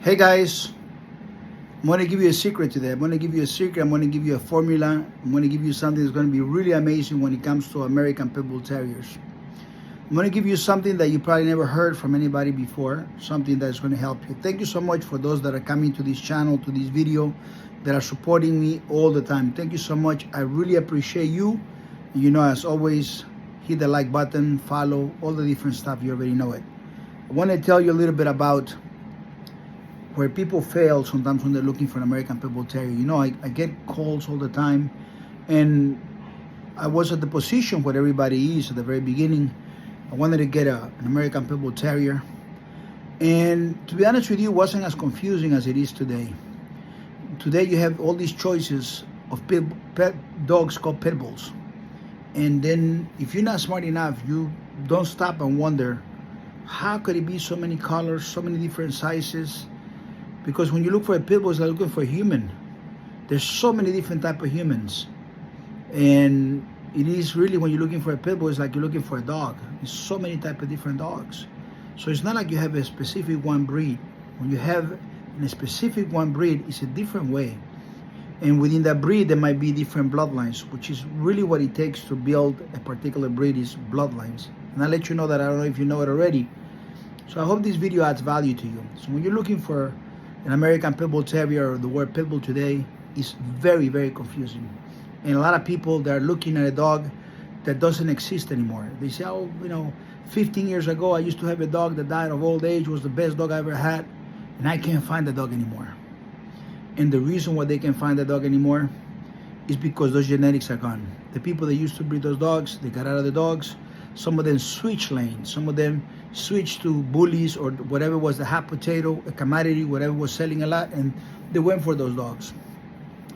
Hey guys, I'm going to give you a secret today. I'm going to give you a secret. I'm going to give you a formula. I'm going to give you something that's going to be really amazing when it comes to American Pitbull Terriers. I'm going to give you something that you probably never heard from anybody before, something that's going to help you. Thank you so much for those that are coming to this channel, to this video, that are supporting me all the time. Thank you so much. I really appreciate you. You know, as always, hit the like button, follow, all the different stuff. You already know it. I want to tell you a little bit about where people fail sometimes when they're looking for an American Pitbull Terrier. You know, I get calls all the time, and I was at the position where everybody is at the very beginning. I wanted to get an American Pitbull Terrier, and to be honest with you, it wasn't as confusing as it is today. Today you have all these choices of pet dogs called Pitbulls, and then if you're not smart enough, you don't stop and wonder, how could it be so many colors, so many different sizes? Because when you look for a Pitbull, it's like looking for a human. There's so many different type of humans. And it is really, when you're looking for a Pitbull, it's like you're looking for a dog. There's so many type of different dogs. So it's not like you have a specific one breed. When you have a specific one breed, it's a different way. And within that breed, there might be different bloodlines, which is really what it takes to build a particular breed, is bloodlines. And I'll let you know that. I don't know if you know it already. So I hope this video adds value to you. So when you're looking for an American Pitbull Terrier, or the word Pitbull today, is very, very confusing. And a lot of people, they're looking at a dog that doesn't exist anymore. They say, oh, 15 years ago, I used to have a dog that died of old age, was the best dog I ever had, and I can't find the dog anymore. And the reason why they can't find the dog anymore is because those genetics are gone. The people that used to breed those dogs, they got out of the dogs. Some of them switched lanes. Some of them switched to bullies or whatever was the hot potato, a commodity, whatever was selling a lot, and they went for those dogs.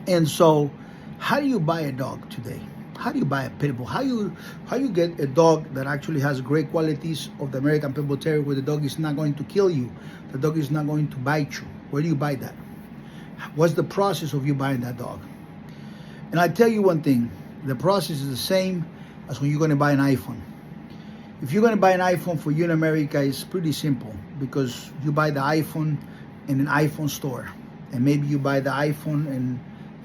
And so, how do you buy a dog today? How do you buy a Pitbull? How you get a dog that actually has great qualities of the American Pitbull Terrier, where the dog is not going to kill you, the dog is not going to bite you? Where do you buy that? What's the process of you buying that dog? And I tell you one thing, the process is the same as when you're going to buy an iPhone. If you're going to buy an iPhone for you in America, it's pretty simple, because you buy the iPhone in an iPhone store, and maybe you buy the iPhone in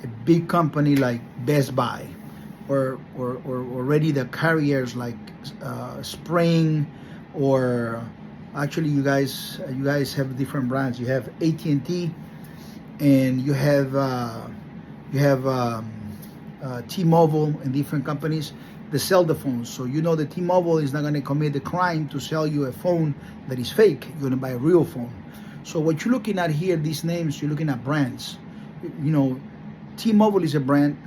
a big company like Best Buy, or already the carriers like Spring, or actually you guys have different brands. You have AT&T, and you have T-Mobile, and different companies that sell the phones. So you know that T-Mobile is not going to commit the crime to sell you a phone that is fake. You're going to buy a real phone. So what you're looking at here, these names, you're looking at brands. You know, T-Mobile is a brand,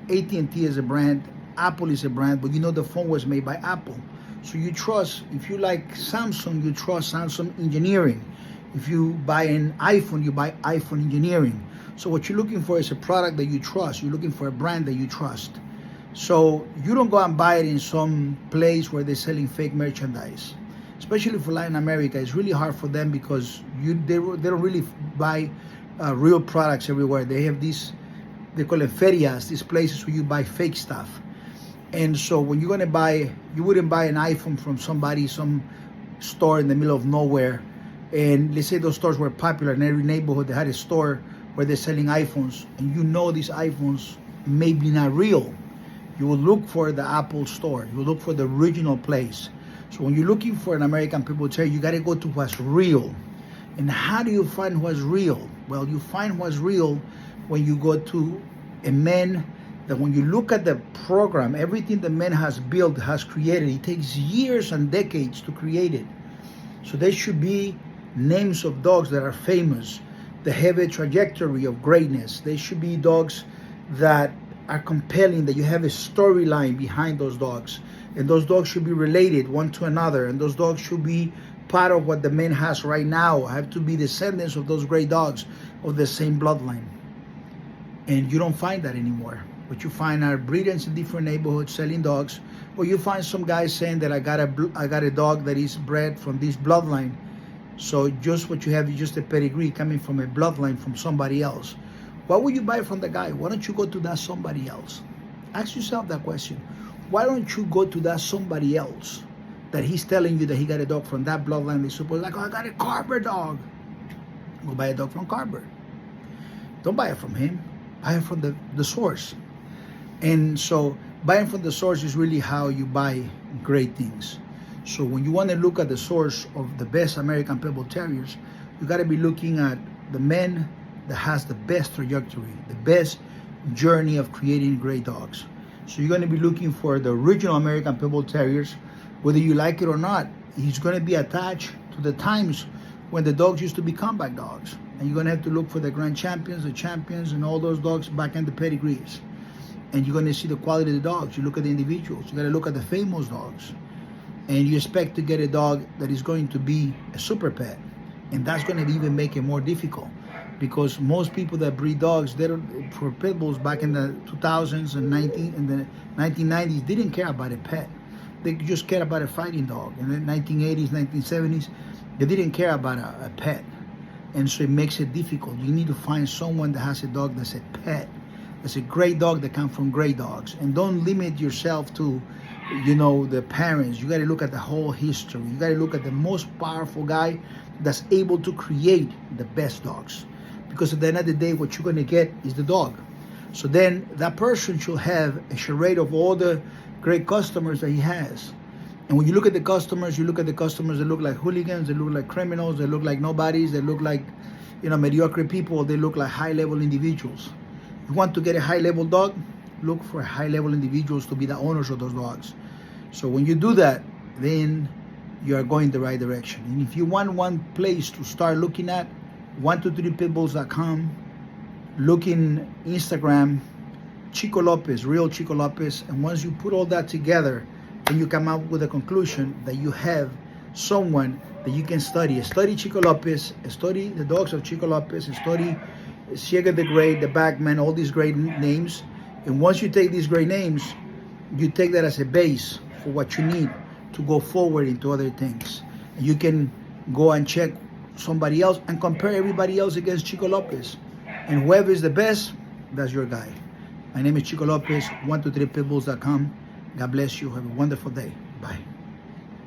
AT&T is a brand, Apple is a brand, but you know the phone was made by Apple. So you trust, if you like Samsung, you trust Samsung engineering. If you buy an iPhone, you buy iPhone engineering. So what you're looking for is a product that you trust. You're looking for a brand that you trust. So you don't go and buy it in some place where they're selling fake merchandise. Especially for Latin America, it's really hard for them, because they don't really buy real products everywhere. They have these, they call it ferias, these places where you buy fake stuff. And so when you're gonna buy, you wouldn't buy an iPhone from somebody, some store in the middle of nowhere. And let's say those stores were popular in every neighborhood. They had a store where they're selling iPhones, and you know these iPhones may be not real. You will look for the Apple store. You will look for the original place. So when you're looking for an American Pitbull Terrier, you got to go to what's real. And how do you find what's real? Well, you find what's real when you go to a man that, when you look at the program, everything the man has built, has created, it takes years and decades to create it. So there should be names of dogs that are famous, that have a trajectory of greatness. They should be dogs that are compelling, that you have a storyline behind those dogs, and those dogs should be related one to another, and those dogs should be part of what the man has right now, have to be descendants of those great dogs of the same bloodline. And you don't find that anymore. What you find are breeders in different neighborhoods selling dogs, or you find some guys saying that I got a dog that is bred from this bloodline. So just what you have is just a pedigree coming from a bloodline from somebody else. What would you buy from the guy? Why don't you go to that somebody else? Ask yourself that question. Why don't you go to that somebody else that he's telling you that he got a dog from that bloodline? They suppose, like, oh, I got a Carver dog. Go buy a dog from Carver. Don't buy it from him. Buy it from the source. And so buying from the source is really how you buy great things. So when you want to look at the source of the best American Pit Bull Terriers, you got to be looking at the man that has the best trajectory, the best journey of creating great dogs. So you're going to be looking for the original American Pit Bull Terriers, whether you like it or not. He's going to be attached to the times when the dogs used to be comeback dogs. And you're going to have to look for the grand champions, the champions, and all those dogs back in the pedigrees. And you're going to see the quality of the dogs. You look at the individuals. You got to look at the famous dogs. And you expect to get a dog that is going to be a super pet. And that's going to even make it more difficult, because most people that breed dogs, they don't, for pit bulls back in the 2000s and in the 1990s, didn't care about a pet. They just cared about a fighting dog. In the 1980s, 1970s, they didn't care about a pet. And so it makes it difficult. You need to find someone that has a dog that's a pet. That's a great dog that comes from great dogs. And don't limit yourself to, the parents. You got to look at the whole history. You got to look at the most powerful guy that's able to create the best dogs. Because at the end of the day, what you're going to get is the dog. So then that person should have a charade of all the great customers that he has. And when you look at the customers, you look at the customers that look like hooligans, they look like criminals, they look like nobodies, they look like, mediocre people, they look like high-level individuals. You want to get a high-level dog? Look for high-level individuals to be the owners of those dogs. So when you do that, then you are going the right direction. And if you want one place to start looking at, 123pitbulls.com, look in Instagram, Chico Lopez, real Chico Lopez, and once you put all that together, then you come up with a conclusion that you have someone that you can study. Study Chico Lopez, study the dogs of Chico Lopez, study Ciega the Great, the Backman, all these great names. And once you take these great names, you take that as a base for what you need to go forward into other things. And you can go and check somebody else and compare everybody else against Chico Lopez. And whoever is the best, that's your guy. My name is Chico Lopez, 123pitbulls.com. God bless you. Have a wonderful day. Bye.